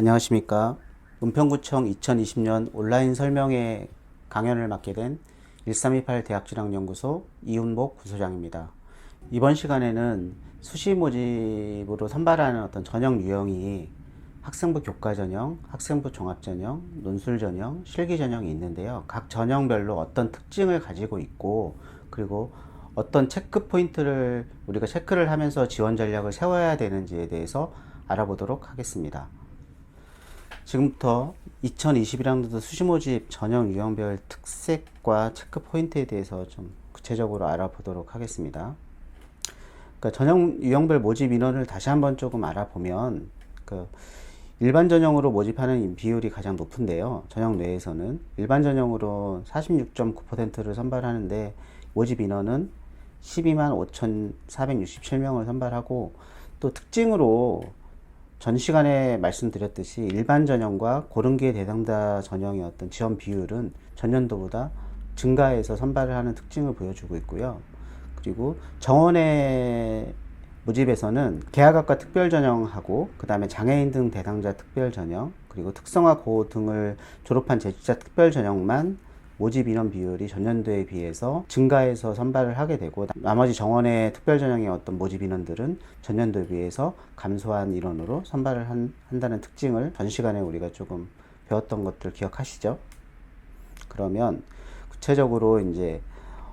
안녕하십니까. 은평구청 2020년 온라인 설명회 강연을 맡게 된 1328 대학진학연구소 이훈복 부소장입니다. 이번 시간에는 수시 모집으로 선발하는 어떤 전형 유형이 학생부 교과 전형, 학생부 종합 전형, 논술 전형, 실기 전형이 있는데요. 각 전형별로 어떤 특징을 가지고 있고, 그리고 어떤 체크 포인트를 우리가 체크를 하면서 지원 전략을 세워야 되는지에 대해서 알아보도록 하겠습니다. 지금부터 2021학년도 수시모집 전형 유형별 특색과 체크 포인트에 대해서 좀 구체적으로 알아보도록 하겠습니다. 그러니까 전형 유형별 모집 인원을 다시 한번 조금 알아보면, 일반 전형으로 모집하는 비율이 가장 높은데요. 전형 내에서는 일반 전형으로 46.9%를 선발하는데 모집 인원은 12만 5,467명을 선발하고, 또 특징으로 전 시간에 말씀드렸듯이 일반 전형과 고른기회 대상자 전형의 어떤 지원 비율은 전년도보다 증가해서 선발을 하는 특징을 보여주고 있고요. 그리고 정원의 모집에서는 계약학과 특별 전형하고, 그 다음에 장애인 등 대상자 특별 전형, 그리고 특성화 고 등을 졸업한 재직자 특별 전형만 모집 인원 비율이 전년도에 비해서 증가해서 선발을 하게 되고, 나머지 정원의 특별 전형의 어떤 모집 인원들은 전년도에 비해서 감소한 인원으로 선발을 한다는 특징을 전 시간에 우리가 조금 배웠던 것들 기억하시죠? 그러면 구체적으로 이제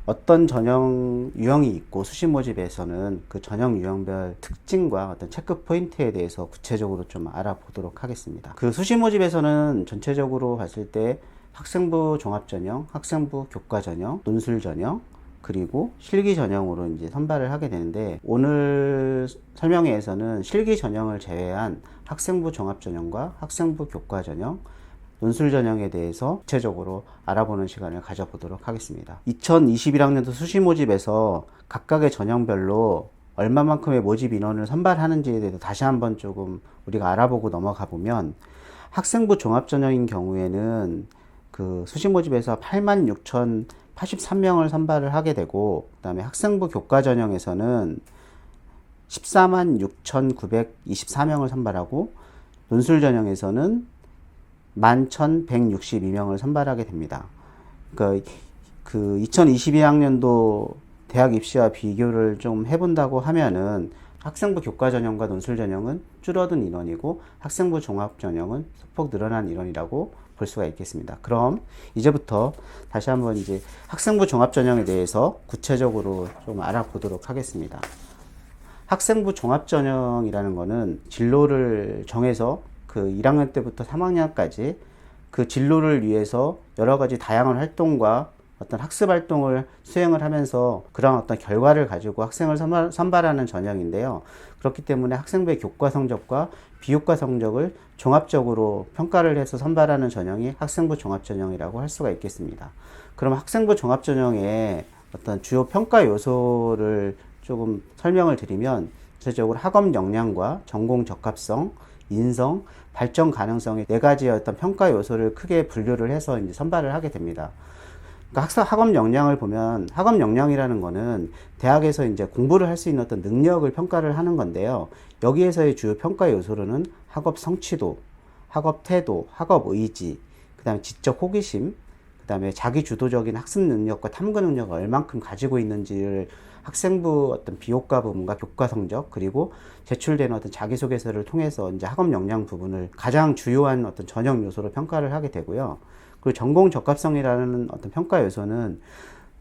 어떤 전형 유형이 있고, 수시 모집에서는 그 전형 유형별 특징과 어떤 체크 포인트에 대해서 구체적으로 좀 알아보도록 하겠습니다. 그 수시 모집에서는 전체적으로 봤을 때 학생부 종합 전형, 학생부 교과 전형, 논술 전형, 그리고 실기 전형으로 이제 선발을 하게 되는데, 오늘 설명회에서는 실기 전형을 제외한 학생부 종합 전형과 학생부 교과 전형, 논술 전형에 대해서 구체적으로 알아보는 시간을 가져보도록 하겠습니다. 2021학년도 수시 모집에서 각각의 전형별로 얼마만큼의 모집 인원을 선발하는지에 대해서 다시 한번 조금 우리가 알아보고 넘어가 보면, 학생부 종합 전형인 경우에는 그 수시 모집에서 86,083명을 선발을 하게 되고, 그 다음에 학생부 교과 전형에서는 146,924명을 선발하고, 논술 전형에서는 11,162명을 선발하게 됩니다. 그러니까 그 2022학년도 대학 입시와 비교를 좀 해본다고 하면은, 학생부 교과 전형과 논술 전형은 줄어든 인원이고, 학생부 종합 전형은 소폭 늘어난 인원이라고 볼 수가 있겠습니다. 그럼 이제부터 다시 한번 이제 학생부 종합 전형에 대해서 구체적으로 좀 알아보도록 하겠습니다. 학생부 종합 전형이라는 거는 진로를 정해서 그 1학년 때부터 3학년까지 그 진로를 위해서 여러 가지 다양한 활동과 어떤 학습 활동을 수행을 하면서 그런 어떤 결과를 가지고 학생을 선발하는 전형인데요. 그렇기 때문에 학생부의 교과 성적과 비교과 성적을 종합적으로 평가를 해서 선발하는 전형이 학생부 종합 전형이라고 할 수가 있겠습니다. 그럼 학생부 종합 전형의 어떤 주요 평가 요소를 조금 설명을 드리면, 전체적으로 학업 역량과 전공 적합성, 인성, 발전 가능성의 네 가지의 어떤 평가 요소를 크게 분류를 해서 이제 선발을 하게 됩니다. 그러니까 학업 역량을 보면, 학업 역량이라는 거는 대학에서 이제 공부를 할 수 있는 어떤 능력을 평가를 하는 건데요. 여기에서의 주요 평가 요소로는 학업 성취도, 학업 태도, 학업 의지, 그 다음에 지적 호기심, 그 다음에 자기 주도적인 학습 능력과 탐구 능력을 얼만큼 가지고 있는지를 학생부 어떤 비교과 부분과 교과 성적, 그리고 제출되는 어떤 자기소개서를 통해서 이제 학업 역량 부분을 가장 주요한 어떤 전형 요소로 평가를 하게 되고요. 그리고 전공 적합성이라는 어떤 평가 요소는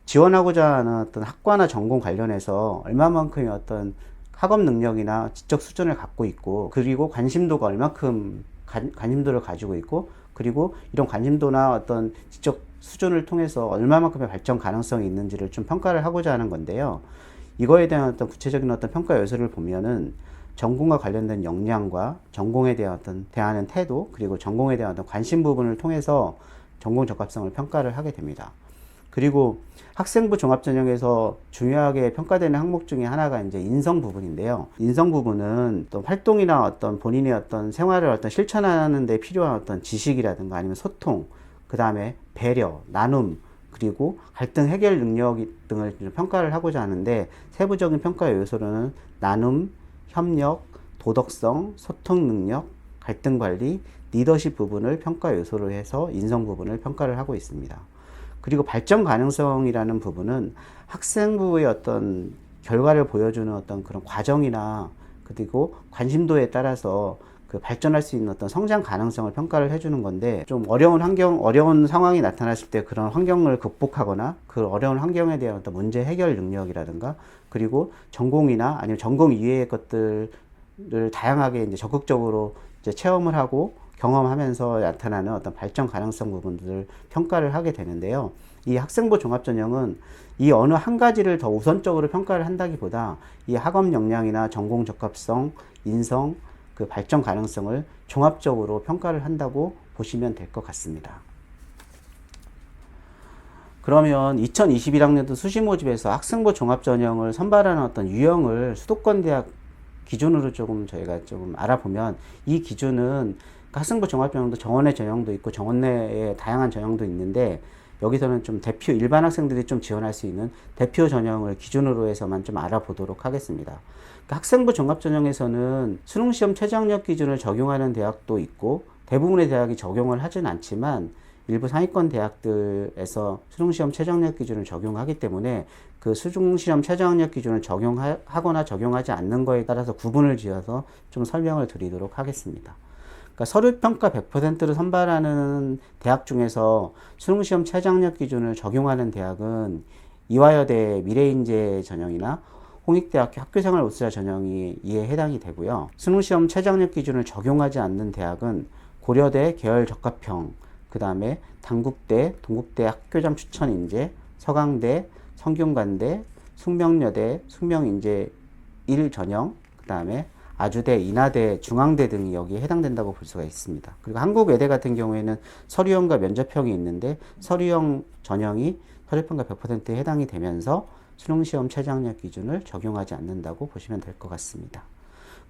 지원하고자 하는 어떤 학과나 전공 관련해서 얼마만큼의 어떤 학업 능력이나 지적 수준을 갖고 있고, 그리고 관심도가 얼마큼 관심도를 가지고 있고, 그리고 이런 관심도나 어떤 지적 수준을 통해서 얼마만큼의 발전 가능성이 있는지를 좀 평가를 하고자 하는 건데요. 이거에 대한 어떤 구체적인 어떤 평가 요소를 보면은 전공과 관련된 역량과 전공에 대한 어떤 대하는 태도, 그리고 전공에 대한 어떤 관심 부분을 통해서 전공 적합성을 평가를 하게 됩니다. 그리고 학생부 종합전형에서 중요하게 평가되는 항목 중에 하나가 이제 인성 부분인데요. 인성 부분은 어떤 활동이나 어떤 본인의 어떤 생활을 어떤 실천하는 데 필요한 어떤 지식이라든가 아니면 소통, 그 다음에 배려, 나눔, 그리고 갈등 해결 능력 등을 평가를 하고자 하는데, 세부적인 평가 요소로는 나눔, 협력, 도덕성, 소통 능력, 갈등 관리, 리더십 부분을 평가 요소로 해서 인성 부분을 평가를 하고 있습니다. 그리고 발전 가능성이라는 부분은 학생부의 어떤 결과를 보여주는 어떤 그런 과정이나 그리고 관심도에 따라서 그 발전할 수 있는 어떤 성장 가능성을 평가를 해주는 건데, 좀 어려운 상황이 나타났을 때 그런 환경을 극복하거나 그 어려운 환경에 대한 어떤 문제 해결 능력이라든가, 그리고 전공이나 아니면 전공 이외의 것들을 다양하게 이제 적극적으로 이제 체험을 하고 경험하면서 나타나는 어떤 발전 가능성 부분들을 평가를 하게 되는데요. 이 학생부 종합전형은 이 어느 한 가지를 더 우선적으로 평가를 한다기보다 이 학업 역량이나 전공 적합성, 인성, 그 발전 가능성을 종합적으로 평가를 한다고 보시면 될 것 같습니다. 그러면 2021학년도 수시 모집에서 학생부 종합전형을 선발하는 어떤 유형을 수도권 대학 기준으로 저희가 조금 알아보면, 이 기준은 학생부 종합전형도 정원외 전형도 있고 정원내에 다양한 전형도 있는데, 여기서는 좀 일반 학생들이 좀 지원할 수 있는 대표 전형을 기준으로 해서만 좀 알아보도록 하겠습니다. 학생부 종합전형에서는 수능시험 최저학력 기준을 적용하는 대학도 있고, 대부분의 대학이 적용을 하진 않지만 일부 상위권 대학들에서 수능시험 최저학력 기준을 적용하기 때문에 그 수능시험 최저학력 기준을 적용하거나 적용하지 않는 거에 따라서 구분을 지어서 좀 설명을 드리도록 하겠습니다. 그러니까 서류평가 100%를 선발하는 대학 중에서 수능시험 최저학력 기준을 적용하는 대학은 이화여대 미래인재 전형이나 홍익대학교 학교생활 우수자 전형이 이에 해당이 되고요. 수능시험 최저학력 기준을 적용하지 않는 대학은 고려대 계열적합형, 그 다음에 단국대, 동국대 학교장 추천인재, 서강대, 성균관대, 숙명여대, 숙명인재 1 전형, 그 다음에 아주대, 인하대, 중앙대 등이 여기에 해당된다고 볼 수가 있습니다. 그리고 한국외대 같은 경우에는 서류형과 면접형이 있는데, 서류형 전형이 서류평가 100%에 해당이 되면서 수능시험 최저학력 기준을 적용하지 않는다고 보시면 될 것 같습니다.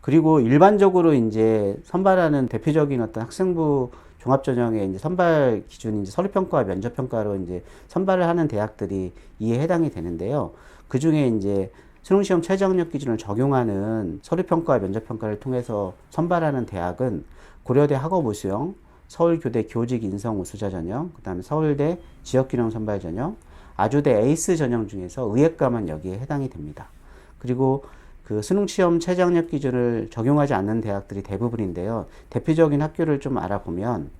그리고 일반적으로 이제 선발하는 대표적인 어떤 학생부 종합전형의 이제 선발 기준이 이제 서류평가와 면접평가로 이제 선발을 하는 대학들이 이에 해당이 되는데요. 그 중에 이제 수능시험 최저학력 기준을 적용하는 서류평가와 면접평가를 통해서 선발하는 대학은 고려대 학업우수형, 서울교대 교직인성우수자 전형, 그 다음에 서울대 지역균형 선발 전형, 아주대 에이스 전형 중에서 의예과만 여기에 해당이 됩니다. 그리고 그 수능시험 최저학력 기준을 적용하지 않는 대학들이 대부분인데요. 대표적인 학교를 좀 알아보면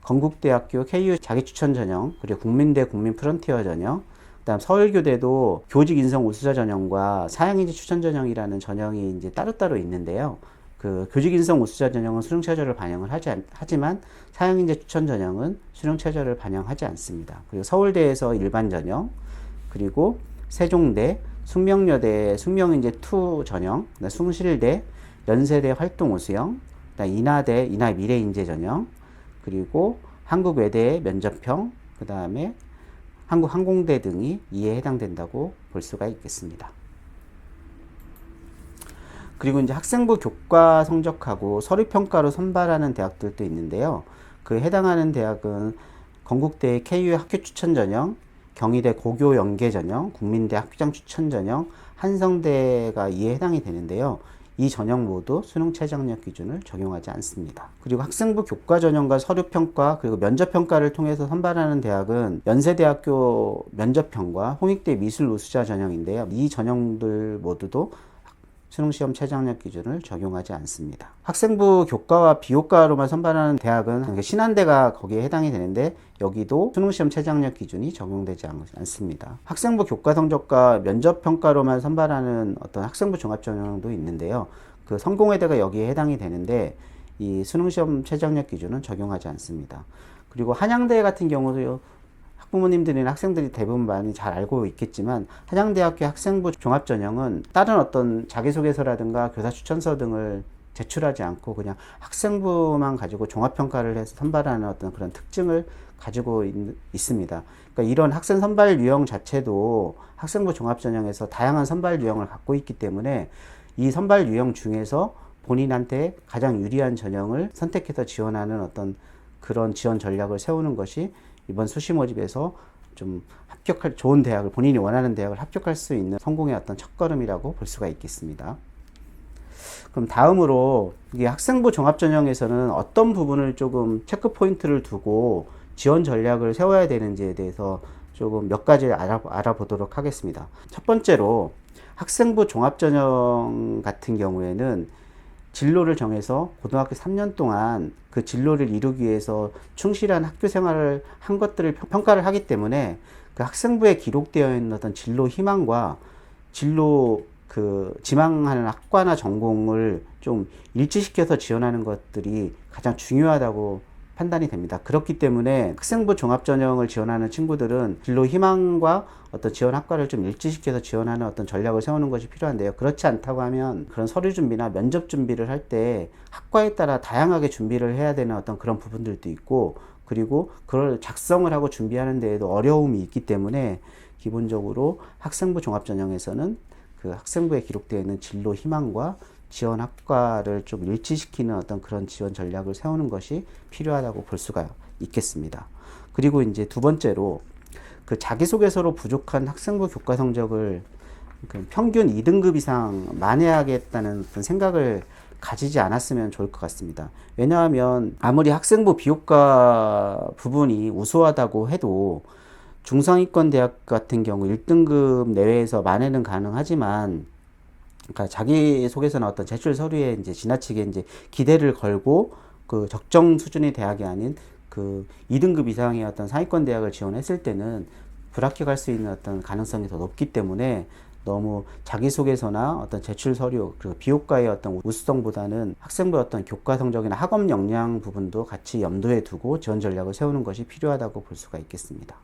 건국대학교 KU 자기추천 전형, 그리고 국민대 국민프론티어 전형, 그다음 서울교대도 교직인성 우수자 전형과 사양인재 추천 전형이라는 전형이 이제 따로따로 있는데요. 그 교직인성 우수자 전형은 수능 최저를 반영을 하지만 사양인재 추천 전형은 수능 최저를 반영하지 않습니다. 그리고 서울대에서 일반 전형, 그리고 세종대, 숙명여대 숙명인재 2 전형, 숭실대, 연세대 활동 우수형, 인하대 인하 미래인재 전형, 그리고 한국외대 면접형, 그 다음에 한국항공대 등이 이에 해당된다고 볼 수가 있겠습니다. 그리고 이제 학생부 교과 성적하고 서류평가로 선발하는 대학들도 있는데요. 그 해당하는 대학은 건국대 KU 학교 추천 전형, 경희대 고교 연계 전형, 국민대 학교장 추천 전형, 한성대가 이에 해당이 되는데요. 이 전형 모두 수능 최저학력 기준을 적용하지 않습니다. 그리고 학생부 교과 전형과 서류평가 그리고 면접평가를 통해서 선발하는 대학은 연세대학교 면접형과 홍익대 미술 우수자 전형인데요. 이 전형들 모두도 수능시험 최저학력 기준을 적용하지 않습니다. 학생부 교과와 비교과로만 선발하는 대학은 신한대가 거기에 해당이 되는데, 여기도 수능시험 최저학력 기준이 적용되지 않습니다. 학생부 교과 성적과 면접평가로만 선발하는 어떤 학생부 종합전형도 있는데요. 그 성공회대가 여기에 해당이 되는데 이 수능시험 최저학력 기준은 적용하지 않습니다. 그리고 한양대 같은 경우도 학부모님들이나 학생들이 대부분 많이 잘 알고 있겠지만, 한양대학교 학생부 종합전형은 다른 어떤 자기소개서라든가 교사추천서 등을 제출하지 않고 그냥 학생부만 가지고 종합평가를 해서 선발하는 어떤 그런 특징을 가지고 있습니다. 그러니까 이런 학생 선발 유형 자체도 학생부 종합전형에서 다양한 선발 유형을 갖고 있기 때문에 이 선발 유형 중에서 본인한테 가장 유리한 전형을 선택해서 지원하는 어떤 그런 지원 전략을 세우는 것이 이번 수시 모집에서 좀 좋은 대학을, 본인이 원하는 대학을 합격할 수 있는 성공의 어떤 첫걸음이라고 볼 수가 있겠습니다. 그럼 다음으로 이게 학생부 종합전형에서는 어떤 부분을 조금 체크 포인트를 두고 지원 전략을 세워야 되는지에 대해서 조금 몇 가지 알아보도록 하겠습니다. 첫 번째로 학생부 종합전형 같은 경우에는 진로를 정해서 고등학교 3년 동안 그 진로를 이루기 위해서 충실한 학교 생활을 한 것들을 평가를 하기 때문에 그 학생부에 기록되어 있는 어떤 진로 희망과 진로 그 지망하는 학과나 전공을 좀 일치시켜서 지원하는 것들이 가장 중요하다고 판단이 됩니다. 그렇기 때문에 학생부 종합전형을 지원하는 친구들은 진로 희망과 어떤 지원 학과를 좀 일치시켜서 지원하는 어떤 전략을 세우는 것이 필요한데요. 그렇지 않다고 하면 그런 서류 준비나 면접 준비를 할 때 학과에 따라 다양하게 준비를 해야 되는 어떤 그런 부분들도 있고, 그리고 그걸 작성을 하고 준비하는 데에도 어려움이 있기 때문에 기본적으로 학생부 종합전형에서는 그 학생부에 기록되어 있는 진로 희망과 지원 학과를 좀 일치시키는 어떤 그런 지원 전략을 세우는 것이 필요하다고 볼 수가 있겠습니다. 그리고 이제 두 번째로 그 자기소개서로 부족한 학생부 교과 성적을 그 평균 2등급 이상 만회하겠다는 어떤 생각을 가지지 않았으면 좋을 것 같습니다. 왜냐하면 아무리 학생부 비교과 부분이 우수하다고 해도 중상위권 대학 같은 경우 1등급 내외에서 만회는 가능하지만, 그러니까 자기소개서나 어떤 제출 서류에 이제 지나치게 이제 기대를 걸고 그 적정 수준의 대학이 아닌 그 2등급 이상의 어떤 상위권 대학을 지원했을 때는 불합격할 수 있는 어떤 가능성이 더 높기 때문에 너무 자기소개서나 어떤 제출 서류, 그리고 비교과의 어떤 우수성보다는 학생부의 어떤 교과 성적이나 학업 역량 부분도 같이 염두에 두고 지원 전략을 세우는 것이 필요하다고 볼 수가 있겠습니다.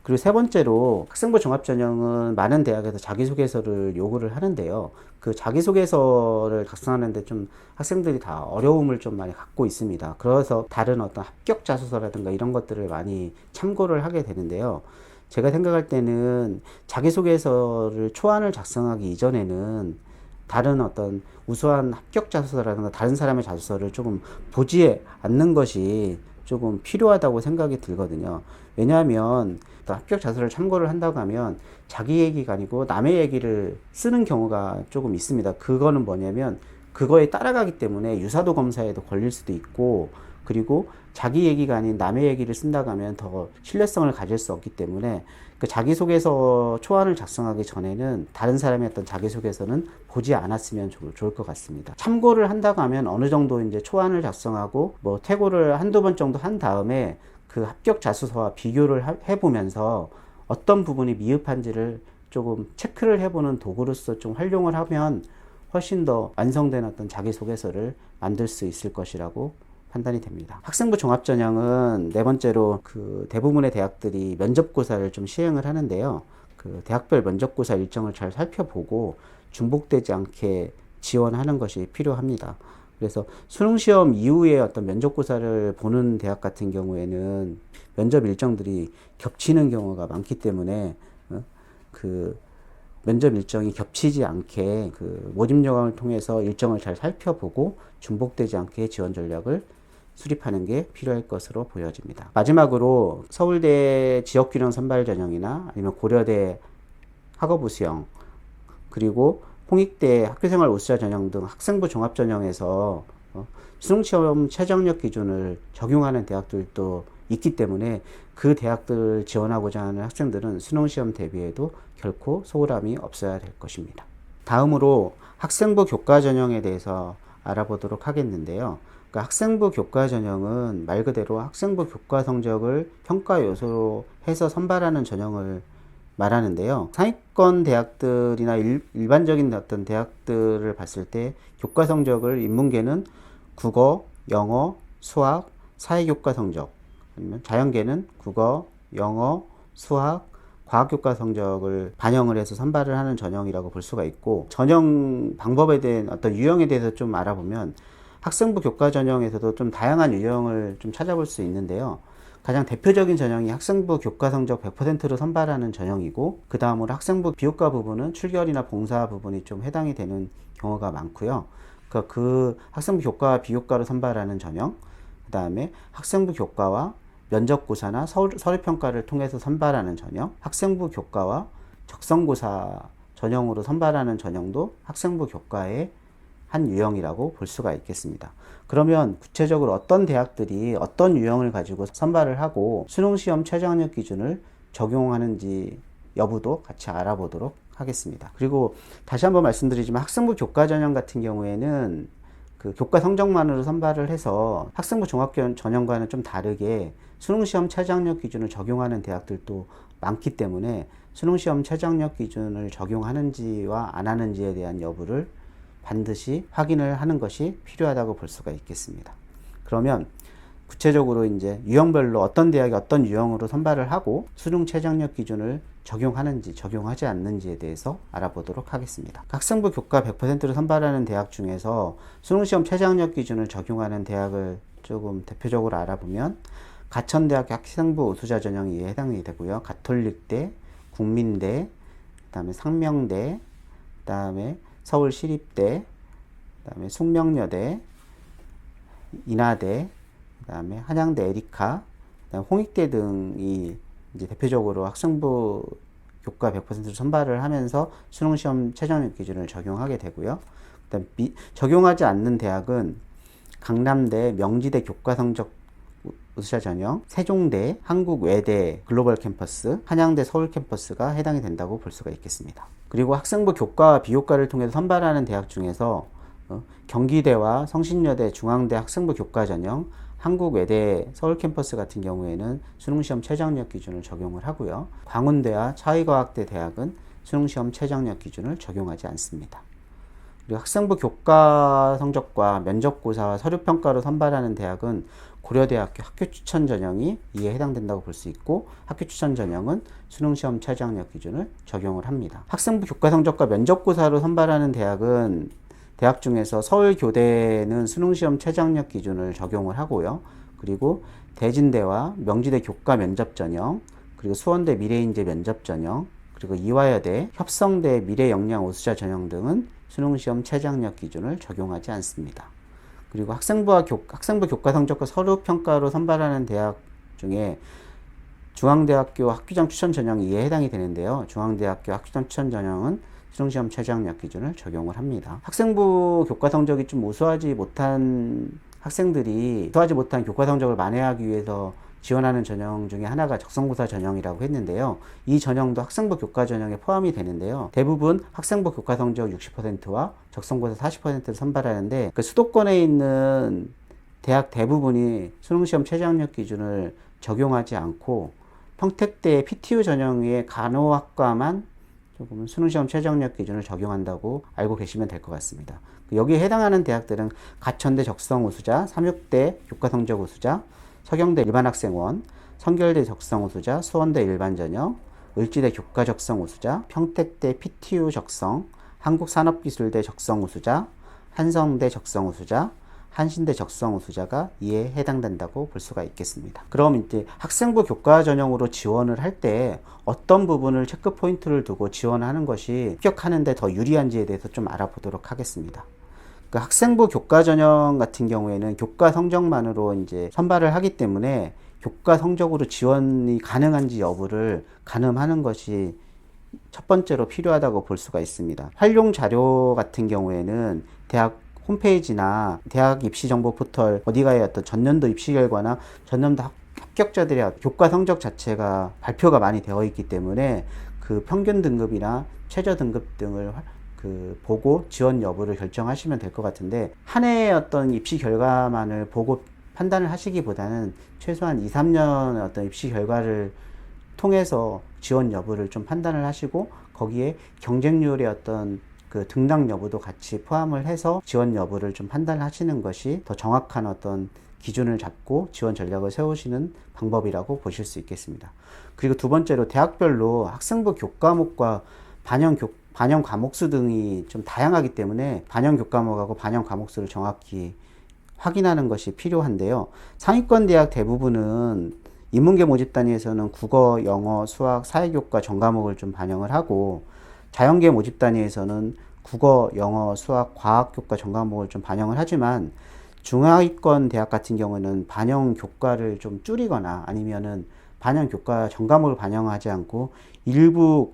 그리고 세 번째로 학생부 종합전형은 많은 대학에서 자기소개서를 요구를 하는데요. 그 자기소개서를 작성하는데 좀 학생들이 다 어려움을 좀 많이 갖고 있습니다. 그래서 다른 어떤 합격 자소서라든가 이런 것들을 많이 참고를 하게 되는데요. 제가 생각할 때는 자기소개서를 초안을 작성하기 이전에는 다른 어떤 우수한 합격 자소서라든가 다른 사람의 자소서를 조금 보지 않는 것이 조금 필요하다고 생각이 들거든요. 왜냐하면 합격 자소서를 참고를 한다고 하면 자기 얘기가 아니고 남의 얘기를 쓰는 경우가 조금 있습니다. 그거는 뭐냐면 그거에 따라가기 때문에 유사도 검사에도 걸릴 수도 있고, 그리고 자기 얘기가 아닌 남의 얘기를 쓴다고 하면 더 신뢰성을 가질 수 없기 때문에 그 자기소개서 초안을 작성하기 전에는 다른 사람의 어떤 자기소개서는 보지 않았으면 좋을 것 같습니다. 참고를 한다고 하면 어느 정도 이제 초안을 작성하고 뭐 퇴고를 한두 번 정도 한 다음에 그 합격 자소서와 비교를 해보면서 어떤 부분이 미흡한지를 조금 체크를 해보는 도구로서 좀 활용을 하면 훨씬 더 완성된 어떤 자기소개서를 만들 수 있을 것이라고 판단이 됩니다. 학생부 종합전형은 네 번째로 그 대부분의 대학들이 면접고사를 좀 시행을 하는데요. 그 대학별 면접고사 일정을 잘 살펴보고 중복되지 않게 지원하는 것이 필요합니다. 그래서 수능시험 이후에 어떤 면접고사를 보는 대학 같은 경우에는 면접 일정들이 겹치는 경우가 많기 때문에 그 면접 일정이 겹치지 않게 그 모집 요강을 통해서 일정을 잘 살펴보고 중복되지 않게 지원 전략을 수립하는 게 필요할 것으로 보여집니다. 마지막으로 서울대 지역균형 선발 전형이나 아니면 고려대 학업우수형, 그리고 홍익대 학교생활 우수자 전형 등 학생부 종합 전형에서 수능시험 최저학력 기준을 적용하는 대학들도 있기 때문에 그 대학들을 지원하고자 하는 학생들은 수능시험 대비에도 결코 소홀함이 없어야 될 것입니다. 다음으로 학생부 교과 전형에 대해서 알아보도록 하겠는데요. 그러니까 학생부 교과 전형은 말 그대로 학생부 교과 성적을 평가 요소로 해서 선발하는 전형을 말하는데요. 상위권 대학들이나 일반적인 어떤 대학들을 봤을 때 교과 성적을 인문계는 국어, 영어, 수학, 사회교과 성적, 아니면 자연계는 국어, 영어, 수학, 과학교과 성적을 반영을 해서 선발을 하는 전형이라고 볼 수가 있고, 전형 방법에 대한 어떤 유형에 대해서 좀 알아보면 학생부 교과 전형에서도 좀 다양한 유형을 좀 찾아볼 수 있는데요. 가장 대표적인 전형이 학생부 교과 성적 100%로 선발하는 전형이고, 그 다음으로 학생부 비교과 부분은 출결이나 봉사 부분이 좀 해당이 되는 경우가 많고요. 그 학생부 교과 비교과로 선발하는 전형, 그 다음에 학생부 교과와 면접고사나 서류평가를 통해서 선발하는 전형, 학생부 교과와 적성고사 전형으로 선발하는 전형도 학생부 교과의 한 유형이라고 볼 수가 있겠습니다. 그러면 구체적으로 어떤 대학들이 어떤 유형을 가지고 선발을 하고 수능시험 최저학력 기준을 적용하는지 여부도 같이 알아보도록 하겠습니다. 그리고 다시 한번 말씀드리지만 학생부 교과 전형 같은 경우에는 그 교과 성적만으로 선발을 해서 학생부 종합 전형과는 좀 다르게 수능시험 최저학력 기준을 적용하는 대학들도 많기 때문에 수능시험 최저학력 기준을 적용하는지와 안 하는지에 대한 여부를 반드시 확인을 하는 것이 필요하다고 볼 수가 있겠습니다. 그러면 구체적으로 이제 유형별로 어떤 대학이 어떤 유형으로 선발을 하고 수능 최저학력 기준을 적용하는지 적용하지 않는지에 대해서 알아보도록 하겠습니다. 학생부 교과 100%를 선발하는 대학 중에서 수능시험 최저학력 기준을 적용하는 대학을 조금 대표적으로 알아보면 가천대학교 학생부 우수자 전형이 이에 해당이 되고요. 가톨릭대, 국민대, 그 다음에 상명대, 그 다음에 서울시립대, 그 다음에 숙명여대, 인하대, 그 다음에 한양대 에리카, 그다음에 홍익대 등이 이제 대표적으로 학생부 교과 100%를 선발을 하면서 수능시험 최저학력 기준을 적용하게 되고요. 그다음 적용하지 않는 대학은 강남대, 명지대 교과 성적 우수자 전형, 세종대, 한국외대 글로벌 캠퍼스, 한양대 서울 캠퍼스가 해당이 된다고 볼 수가 있겠습니다. 그리고 학생부 교과와 비교과를 통해서 선발하는 대학 중에서 경기대와 성신여대, 중앙대 학생부 교과 전형, 한국외대 서울 캠퍼스 같은 경우에는 수능시험 최저학력 기준을 적용을 하고요. 광운대와 차의과학대 대학은 수능시험 최저학력 기준을 적용하지 않습니다. 그리고 학생부 교과 성적과 면접고사와 서류평가로 선발하는 대학은 고려대학교 학교추천 전형이 이에 해당된다고 볼 수 있고 학교추천 전형은 수능시험 최저학력 기준을 적용을 합니다. 학생부 교과 성적과 면접고사로 선발하는 대학은 대학 중에서 서울교대는 수능시험 최저학력 기준을 적용을 하고요. 그리고 대진대와 명지대 교과 면접 전형, 그리고 수원대 미래인재 면접 전형, 그리고 이화여대, 협성대 미래역량 우수자 전형 등은 수능시험 최저학력 기준을 적용하지 않습니다. 그리고 학생부 교과 성적과 서류 평가로 선발하는 대학 중에 중앙대학교 학교장 추천 전형이 이에 해당이 되는데요. 중앙대학교 학교장 추천 전형은 수능시험 최저학력 기준을 적용을 합니다. 학생부 교과 성적이 좀 우수하지 못한 학생들이 우수하지 못한 교과 성적을 만회하기 위해서 지원하는 전형 중에 하나가 적성고사 전형이라고 했는데요. 이 전형도 학생부 교과 전형에 포함이 되는데요. 대부분 학생부 교과 성적 60%와 적성고사 40%를 선발하는데 그 수도권에 있는 대학 대부분이 수능시험 최저학력 기준을 적용하지 않고 평택대 PTU 전형의 간호학과만 조금 수능시험 최저학력 기준을 적용한다고 알고 계시면 될 것 같습니다. 여기에 해당하는 대학들은 가천대 적성우수자, 삼육대 교과성적 우수자, 서경대 일반학생원, 성결대 적성우수자, 수원대 일반전형, 을지대 교과적성우수자, 평택대 PTU 적성, 한국산업기술대 적성우수자, 한성대 적성우수자, 한신대 적성우수자가 이에 해당된다고 볼 수가 있겠습니다. 그럼 이제 학생부 교과 전형으로 지원을 할 때 어떤 부분을 체크 포인트를 두고 지원하는 것이 합격하는 데 더 유리한지에 대해서 좀 알아보도록 하겠습니다. 그 학생부 교과 전형 같은 경우에는 교과 성적만으로 이제 선발을 하기 때문에 교과 성적으로 지원이 가능한지 여부를 가늠하는 것이 첫 번째로 필요하다고 볼 수가 있습니다. 활용 자료 같은 경우에는 대학 홈페이지나 대학 입시정보 포털 어디가에 어떤 전년도 입시 결과나 전년도 합격자들의 교과 성적 자체가 발표가 많이 되어 있기 때문에 그 평균 등급이나 최저 등급 등을 보고 지원 여부를 결정하시면 될 것 같은데 한 해의 어떤 입시 결과만을 보고 판단을 하시기보다는 최소한 2, 3년의 어떤 입시 결과를 통해서 지원 여부를 좀 판단을 하시고 거기에 경쟁률의 어떤 그 등락 여부도 같이 포함을 해서 지원 여부를 좀 판단하시는 것이 더 정확한 어떤 기준을 잡고 지원 전략을 세우시는 방법이라고 보실 수 있겠습니다. 그리고 두 번째로 대학별로 학생부 교과목과 반영 과목수 등이 좀 다양하기 때문에 반영 교과목하고 반영 과목수를 정확히 확인하는 것이 필요한데요. 상위권 대학 대부분은 인문계 모집 단위에서는 국어, 영어, 수학, 사회교과 전과목을 좀 반영을 하고 자연계 모집 단위에서는 국어, 영어, 수학, 과학교과 전과목을 좀 반영을 하지만 중하위권 대학 같은 경우는 반영 교과를 좀 줄이거나 아니면은 반영 교과 전과목을 반영하지 않고 일부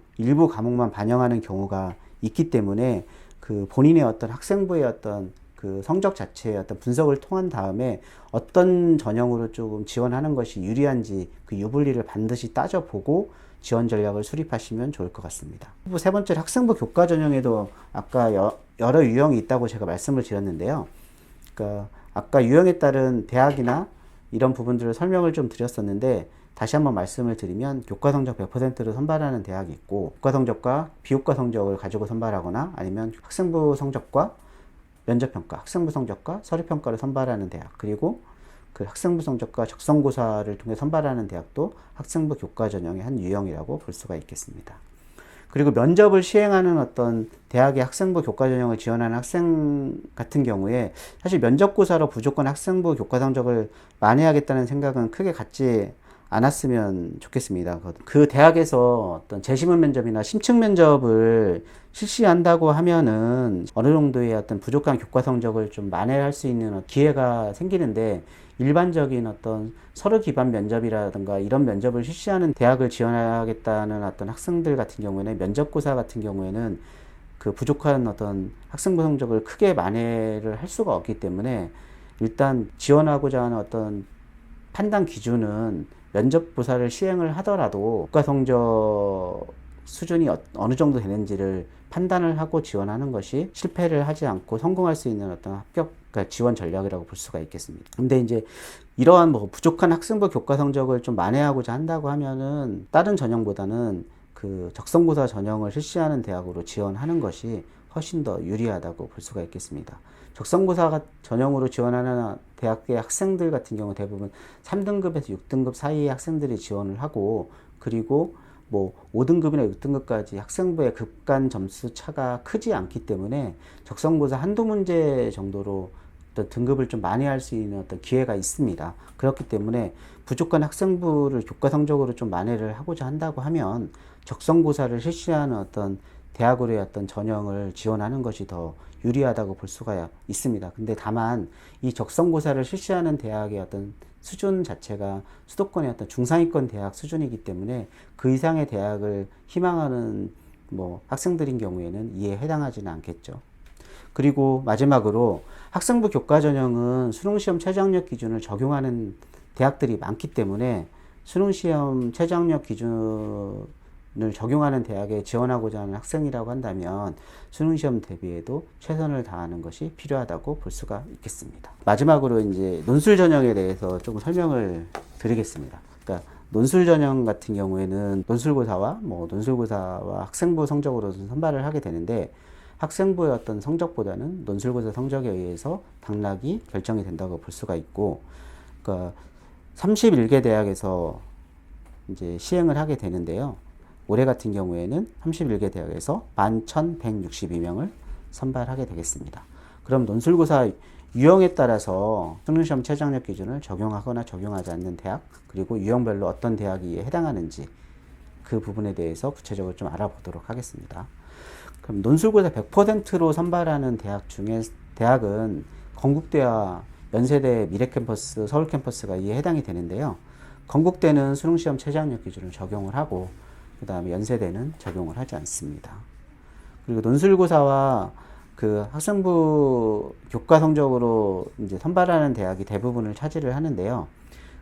과목만 반영하는 경우가 있기 때문에 그 본인의 어떤 학생부의 어떤 그 성적 자체의 어떤 분석을 통한 다음에 어떤 전형으로 조금 지원하는 것이 유리한지 그 유불리를 반드시 따져보고 지원 전략을 수립하시면 좋을 것 같습니다. 세 번째, 학생부 교과 전형에도 아까 여러 유형이 있다고 제가 말씀을 드렸는데요. 그러니까 아까 유형에 따른 대학이나 이런 부분들을 설명을 좀 드렸었는데, 다시 한번 말씀을 드리면 교과 성적 100%를 선발하는 대학이 있고, 교과 성적과 비교과 성적을 가지고 선발하거나 아니면 학생부 성적과 면접평가, 학생부 성적과 서류평가를 선발하는 대학, 그리고 그 학생부 성적과 적성고사를 통해 선발하는 대학도 학생부 교과 전형의 한 유형이라고 볼 수가 있겠습니다. 그리고 면접을 시행하는 어떤 대학의 학생부 교과 전형을 지원하는 학생 같은 경우에 사실 면접고사로 무조건 학생부 교과 성적을 만회하겠다는 생각은 크게 갖지 않았으면 좋겠습니다. 그 대학에서 어떤 재심원 면접이나 심층 면접을 실시한다고 하면은 어느 정도의 어떤 부족한 교과 성적을 좀 만회할 수 있는 기회가 생기는데, 일반적인 어떤 서류 기반 면접이라든가 이런 면접을 실시하는 대학을 지원하겠다는 어떤 학생들 같은 경우에는 면접고사 같은 경우에는 그 부족한 어떤 학생부 성적을 크게 만회를 할 수가 없기 때문에, 일단 지원하고자 하는 어떤 판단 기준은 면접고사를 시행을 하더라도 교과 성적 수준이 어느 정도 되는지를 판단을 하고 지원하는 것이 실패를 하지 않고 성공할 수 있는 어떤 그러니까 지원 전략이라고 볼 수가 있겠습니다. 근데 이제 이러한 부족한 학생부 교과 성적을 좀 만회하고자 한다고 하면은 다른 전형보다는 그 적성고사 전형을 실시하는 대학으로 지원하는 것이 훨씬 더 유리하다고 볼 수가 있겠습니다. 적성고사 전형으로 지원하는 대학의 학생들 같은 경우 대부분 3등급에서 6등급 사이의 학생들이 지원을 하고, 그리고 5등급이나 6등급까지 학생부의 급간 점수 차가 크지 않기 때문에 적성고사 한두 문제 정도로 어떤 등급을 좀 많이 할 수 있는 어떤 기회가 있습니다. 그렇기 때문에 부족한 학생부를 교과 성적으로 좀 만회를 하고자 한다고 하면 적성고사를 실시하는 어떤 대학으로의 어떤 전형을 지원하는 것이 더 유리하다고 볼 수가 있습니다. 근데 다만 이 적성고사를 실시하는 대학의 어떤 수준 자체가 수도권의 어떤 중상위권 대학 수준이기 때문에 그 이상의 대학을 희망하는 학생들인 경우에는 이에 해당하지는 않겠죠. 그리고 마지막으로 학생부 교과 전형은 수능시험 최저학력 기준을 적용하는 대학들이 많기 때문에 수능시험 최저학력 기준을 적용하는 대학에 지원하고자 하는 학생이라고 한다면 수능시험 대비에도 최선을 다하는 것이 필요하다고 볼 수가 있겠습니다. 마지막으로 이제 논술 전형에 대해서 조금 설명을 드리겠습니다. 그러니까 논술 전형 같은 경우에는 논술고사와 학생부 성적으로 선발을 하게 되는데, 학생부의 어떤 성적보다는 논술고사 성적에 의해서 당락이 결정이 된다고 볼 수가 있고, 그러니까 31개 대학에서 이제 시행을 하게 되는데요. 올해 같은 경우에는 31개 대학에서 11,162명을 선발하게 되겠습니다. 그럼 논술고사 유형에 따라서 수능시험 최저학력 기준을 적용하거나 적용하지 않는 대학, 그리고 유형별로 어떤 대학이 해당하는지 그 부분에 대해서 구체적으로 좀 알아보도록 하겠습니다. 그럼 논술고사 100%로 선발하는 대학 중에 대학은 건국대와 연세대, 미래캠퍼스, 서울캠퍼스가 이에 해당이 되는데요. 건국대는 수능시험 최저학력 기준을 적용을 하고, 그 다음에 연세대는 적용을 하지 않습니다. 그리고 논술고사와 그 학생부 교과 성적으로 이제 선발하는 대학이 대부분을 차지를 하는데요.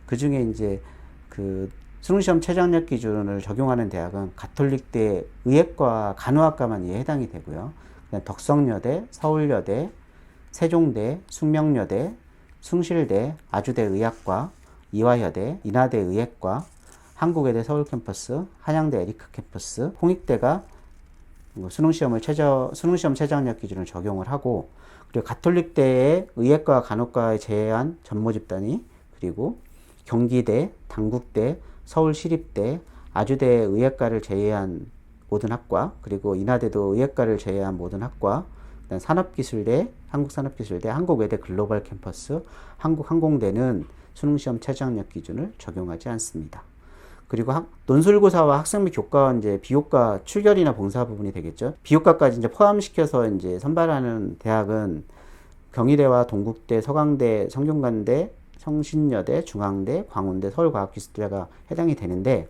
그 중에 이제 그 수능시험 최저학력 기준을 적용하는 대학은 가톨릭대, 의예과, 간호학과만 이에 해당이 되고요. 그다음 덕성여대, 서울여대, 세종대, 숙명여대, 숭실대, 아주대 의학과, 이화여대, 인하대 의예과, 한국외대 서울캠퍼스, 한양대 에리크 캠퍼스, 홍익대가 수능시험 최저학력 기준을 적용을 하고, 그리고 가톨릭대의 의예과, 간호과에 제외한 전모집단이, 그리고 경기대, 당국대, 서울시립대, 아주대 의예과를 제외한 모든 학과, 그리고 인하대도 의예과를 제외한 모든 학과, 그다음 산업기술대, 한국산업기술대, 한국외대 글로벌 캠퍼스, 한국항공대는 수능시험 최저학력 기준을 적용하지 않습니다. 그리고 논술고사와 학생부 교과와 이제 비교과 출결이나 봉사 부분이 되겠죠. 비교과까지 이제 포함시켜서 이제 선발하는 대학은 경희대와 동국대, 서강대, 성균관대, 성신여대, 중앙대, 광운대, 서울과학기술대가 해당이 되는데,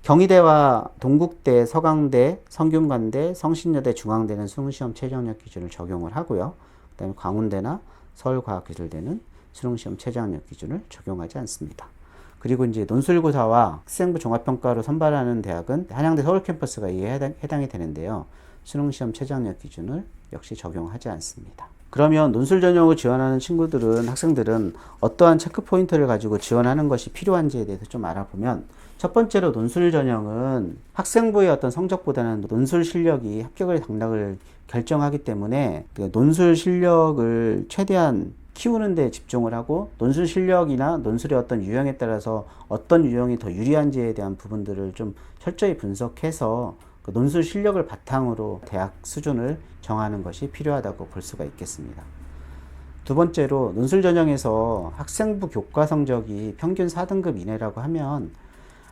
경희대와 동국대, 서강대, 성균관대, 성신여대, 중앙대는 수능시험 최저학력 기준을 적용을 하고요. 그 다음에 광운대나 서울과학기술대는 수능시험 최저학력 기준을 적용하지 않습니다. 그리고 이제 논술고사와 학생부 종합평가로 선발하는 대학은 한양대 서울 캠퍼스가 이에 해당이 되는데요. 수능시험 최저학력 기준을 역시 적용하지 않습니다. 그러면 논술 전형을 지원하는 학생들은 어떠한 체크 포인트를 가지고 지원하는 것이 필요한지에 대해서 좀 알아보면, 첫 번째로 논술 전형은 학생부의 어떤 성적보다는 논술 실력이 합격을 당락을 결정하기 때문에 그 논술 실력을 최대한 키우는 데 집중을 하고, 논술 실력이나 논술의 어떤 유형에 따라서 어떤 유형이 더 유리한지에 대한 부분들을 좀 철저히 분석해서 그 논술 실력을 바탕으로 대학 수준을 정하는 것이 필요하다고 볼 수가 있겠습니다. 두 번째로 논술 전형에서 학생부 교과 성적이 평균 4등급 이내라고 하면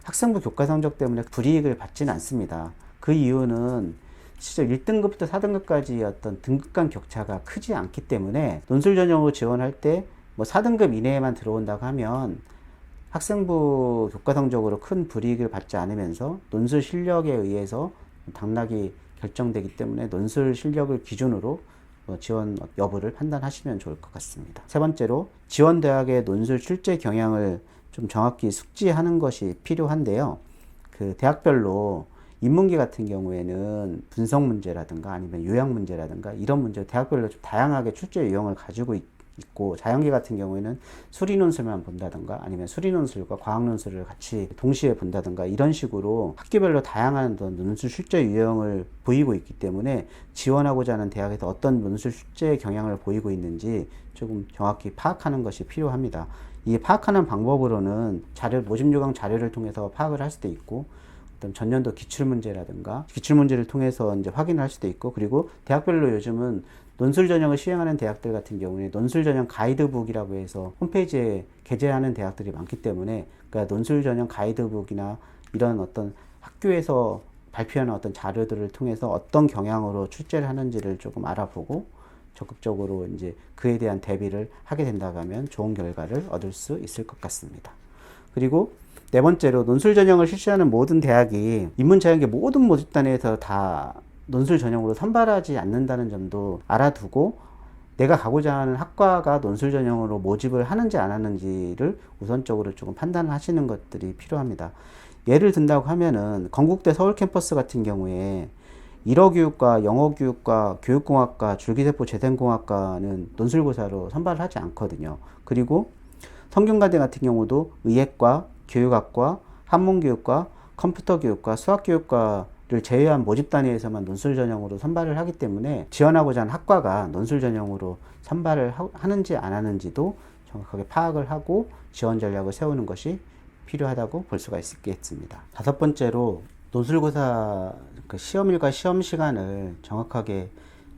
학생부 교과 성적 때문에 불이익을 받지는 않습니다. 그 이유는 실제 1등급부터 4등급까지 어떤 등급 간 격차가 크지 않기 때문에 논술 전형으로 지원할 때 뭐 4등급 이내에만 들어온다고 하면 학생부 교과 성적으로 큰 불이익을 받지 않으면서 논술 실력에 의해서 당락이 결정되기 때문에 논술 실력을 기준으로 지원 여부를 판단하시면 좋을 것 같습니다. 세 번째로 지원 대학의 논술 출제 경향을 좀 정확히 숙지하는 것이 필요한데요. 그 대학별로 인문계 같은 경우에는 분석 문제라든가 아니면 요약 문제라든가 이런 문제 대학별로 좀 다양하게 출제 유형을 가지고 있고, 자연계 같은 경우에는 수리 논술만 본다든가 아니면 수리 논술과 과학 논술을 같이 동시에 본다든가 이런 식으로 학기별로 다양한 논술 출제 유형을 보이고 있기 때문에 지원하고자 하는 대학에서 어떤 논술 출제 경향을 보이고 있는지 조금 정확히 파악하는 것이 필요합니다. 이 파악하는 방법으로는 모집 요강 자료를 통해서 파악을 할 수도 있고, 어떤 전년도 기출문제라든가 기출문제를 통해서 이제 확인을 할 수도 있고, 그리고 대학별로 요즘은 논술 전형을 시행하는 대학들 같은 경우에 논술 전형 가이드북이라고 해서 홈페이지에 게재하는 대학들이 많기 때문에, 그러니까 논술 전형 가이드북이나 이런 어떤 학교에서 발표하는 어떤 자료들을 통해서 어떤 경향으로 출제를 하는지를 조금 알아보고 적극적으로 이제 그에 대한 대비를 하게 된다고 하면 좋은 결과를 얻을 수 있을 것 같습니다. 그리고 네 번째로 논술 전형을 실시하는 모든 대학이 인문자연계 모든 모집단에서 다 논술 전형으로 선발하지 않는다는 점도 알아두고, 내가 가고자 하는 학과가 논술 전형으로 모집을 하는지 안 하는지를 우선적으로 조금 판단하시는 것들이 필요합니다. 예를 든다고 하면은 건국대 서울 캠퍼스 같은 경우에 일어교육과, 영어교육과, 교육공학과, 줄기세포 재생공학과는 논술고사로 선발을 하지 않거든요. 그리고 성균관대 같은 경우도 의예과, 교육학과, 한문교육과, 컴퓨터교육과, 수학교육과를 제외한 모집 단위에서만 논술 전형으로 선발을 하기 때문에 지원하고자 하는 학과가 논술 전형으로 선발을 하는지 안 하는지도 정확하게 파악을 하고 지원 전략을 세우는 것이 필요하다고 볼 수가 있겠습니다. 다섯 번째로 논술고사 시험일과 시험 시간을 정확하게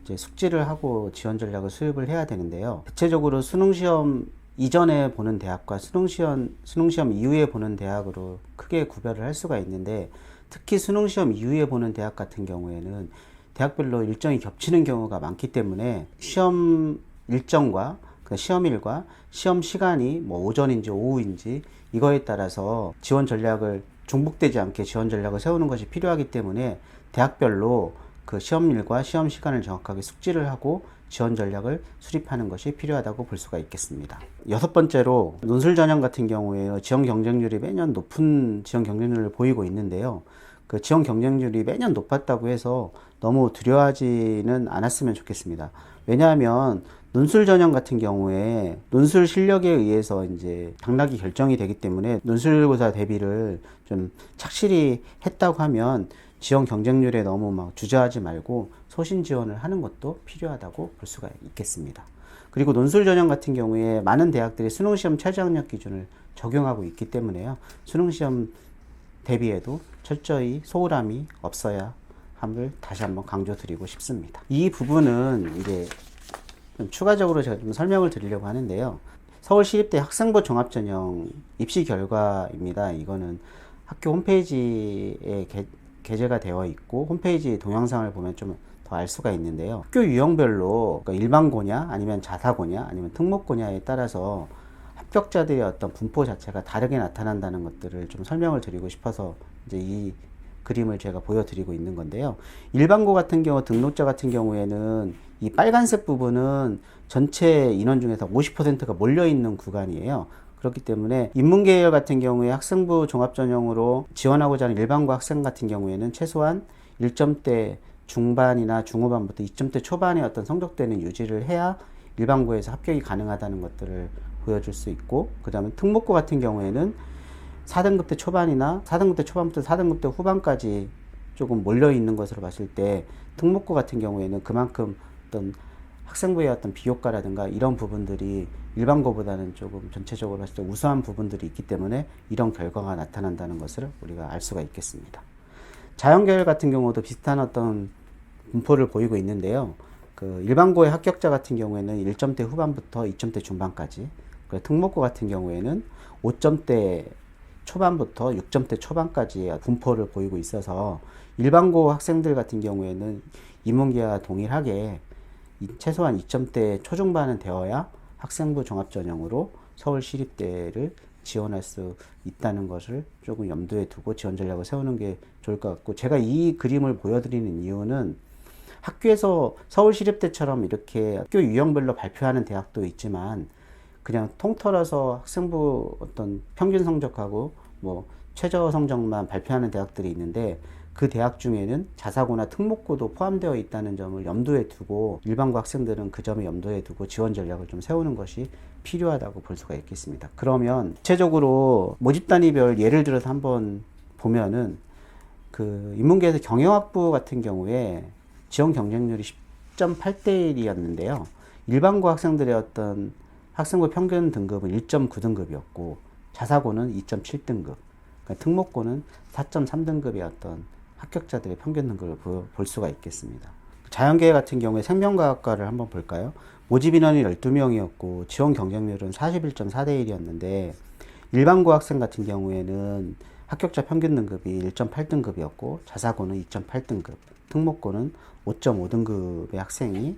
이제 숙지를 하고 지원 전략을 수립을 해야 되는데요. 대체적으로 수능시험 이전에 보는 대학과 수능시험 이후에 보는 대학으로 크게 구별을 할 수가 있는데, 특히 수능시험 이후에 보는 대학 같은 경우에는 대학별로 일정이 겹치는 경우가 많기 때문에 시험 일정과 시험일과 시험 시간이 뭐 오전인지 오후인지 이거에 따라서 지원 전략을 중복되지 않게 지원 전략을 세우는 것이 필요하기 때문에 대학별로 그 시험일과 시험 시간을 정확하게 숙지를 하고 지원 전략을 수립하는 것이 필요하다고 볼 수가 있겠습니다. 여섯 번째로 논술 전형 같은 경우에 지원 경쟁률이 매년 높은 지원 경쟁률을 보이고 있는데요. 그 지원 경쟁률이 매년 높았다고 해서 너무 두려워하지는 않았으면 좋겠습니다. 왜냐하면 논술 전형 같은 경우에 논술 실력에 의해서 이제 당락이 결정이 되기 때문에 논술고사 대비를 좀 착실히 했다고 하면 지원 경쟁률에 너무 막 주저하지 말고 소신 지원을 하는 것도 필요하다고 볼 수가 있겠습니다. 그리고 논술 전형 같은 경우에 많은 대학들이 수능시험 최저학력 기준을 적용하고 있기 때문에요. 수능시험 대비에도 철저히 소홀함이 없어야 함을 다시 한번 강조드리고 싶습니다. 이 부분은 이제 좀 추가적으로 제가 좀 설명을 드리려고 하는데요. 서울시립대 학생부 종합전형 입시 결과입니다. 이거는 학교 홈페이지에 게재가 되어 있고 홈페이지 동영상을 보면 좀 더 알 수가 있는데요. 학교 유형별로 그러니까 일반고냐 아니면 자사고냐 아니면 특목고냐에 따라서 합격자들의 어떤 분포 자체가 다르게 나타난다는 것들을 좀 설명을 드리고 싶어서 이제 이 그림을 제가 보여드리고 있는 건데요. 일반고 같은 경우, 등록자 같은 경우에는 이 빨간색 부분은 전체 인원 중에서 50%가 몰려있는 구간이에요. 그렇기 때문에 인문계열 같은 경우에 학생부 종합전형으로 지원하고자 하는 일반고 학생 같은 경우에는 최소한 1점대 중반이나 중후반부터 2점대 초반의 어떤 성적대는 유지를 해야 일반고에서 합격이 가능하다는 것들을 보여줄 수 있고, 그 다음에 특목고 같은 경우에는 4등급대 초반이나 4등급대 초반부터 4등급대 후반까지 조금 몰려있는 것으로 봤을 때 특목고 같은 경우에는 그만큼 어떤 학생부의 어떤 비효과라든가 이런 부분들이 일반고보다는 조금 전체적으로 봤을 때 우수한 부분들이 있기 때문에 이런 결과가 나타난다는 것을 우리가 알 수가 있겠습니다. 자연계열 같은 경우도 비슷한 어떤 분포를 보이고 있는데요. 그 일반고의 합격자 같은 경우에는 1점대 후반부터 2점대 중반까지, 특목고 같은 경우에는 5점대 초반부터 6점대 초반까지의 분포를 보이고 있어서 일반고 학생들 같은 경우에는 인문계와 동일하게 최소한 2점대 초중반은 되어야 학생부 종합전형으로 서울시립대를 지원할 수 있다는 것을 조금 염두에 두고 지원 전략을 세우는 게 좋을 것 같고, 제가 이 그림을 보여드리는 이유는 학교에서 서울시립대처럼 이렇게 학교 유형별로 발표하는 대학도 있지만 그냥 통틀어서 학생부 어떤 평균 성적하고 뭐 최저 성적만 발표하는 대학들이 있는데, 그 대학 중에는 자사고나 특목고도 포함되어 있다는 점을 염두에 두고 일반고 학생들은 그 점을 염두에 두고 지원 전략을 좀 세우는 것이 필요하다고 볼 수가 있겠습니다. 그러면 구체적으로 모집 단위별 예를 들어서 한번 보면은 그 인문계에서 경영학부 같은 경우에 지원 경쟁률이 10.8대 1이었는데요. 일반고 학생들의 어떤 학생부 평균 등급은 1.9등급이었고 자사고는 2.7등급, 그러니까 특목고는 4.3등급의 어떤 합격자들의 평균 등급을 볼 수가 있겠습니다. 자연계열 같은 경우에 생명과학과를 한번 볼까요? 모집 인원이 12명이었고 지원 경쟁률은 41.4대 1이었는데 일반고 학생 같은 경우에는 합격자 평균 등급이 1.8등급이었고 자사고는 2.8등급, 특목고는 5.5등급의 학생이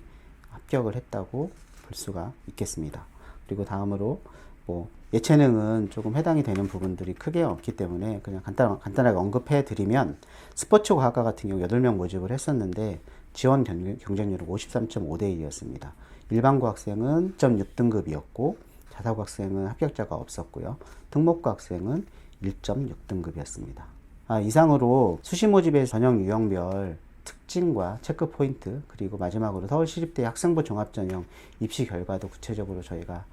합격을 했다고 볼 수가 있겠습니다. 그리고 다음으로 뭐 예체능은 조금 해당이 되는 부분들이 크게 없기 때문에 그냥 간단하게 언급해 드리면, 스포츠 과학과 같은 경우 8명 모집을 했었는데 지원 경쟁률은 53.5대 1이었습니다. 일반고 학생은 1.6등급이었고 자사고 학생은 합격자가 없었고요. 특목고 학생은 1.6등급이었습니다. 이상으로 수시 모집의 전형 유형별 특징과 체크 포인트, 그리고 마지막으로 서울시립대 학생부 종합전형 입시 결과도 구체적으로 저희가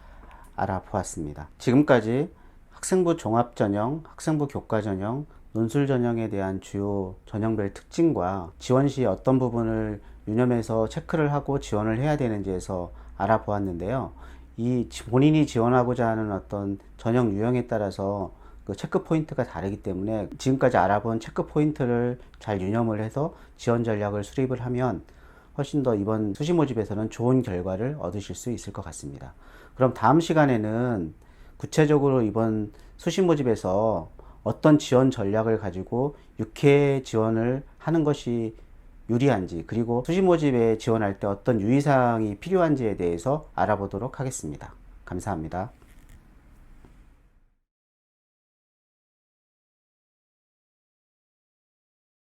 알아보았습니다. 지금까지 학생부 종합전형, 학생부 교과전형, 논술전형에 대한 주요 전형별 특징과 지원 시 어떤 부분을 유념해서 체크를 하고 지원을 해야 되는지에서 알아보았는데요. 이 본인이 지원하고자 하는 어떤 전형 유형에 따라서 그 체크 포인트가 다르기 때문에 지금까지 알아본 체크 포인트를 잘 유념을 해서 지원 전략을 수립을 하면 훨씬 더 이번 수시 모집에서는 좋은 결과를 얻으실 수 있을 것 같습니다. 그럼 다음 시간에는 구체적으로 이번 수시 모집에서 어떤 지원 전략을 가지고 육회 지원을 하는 것이 유리한지, 그리고 수시 모집에 지원할 때 어떤 유의사항이 필요한지에 대해서 알아보도록 하겠습니다. 감사합니다.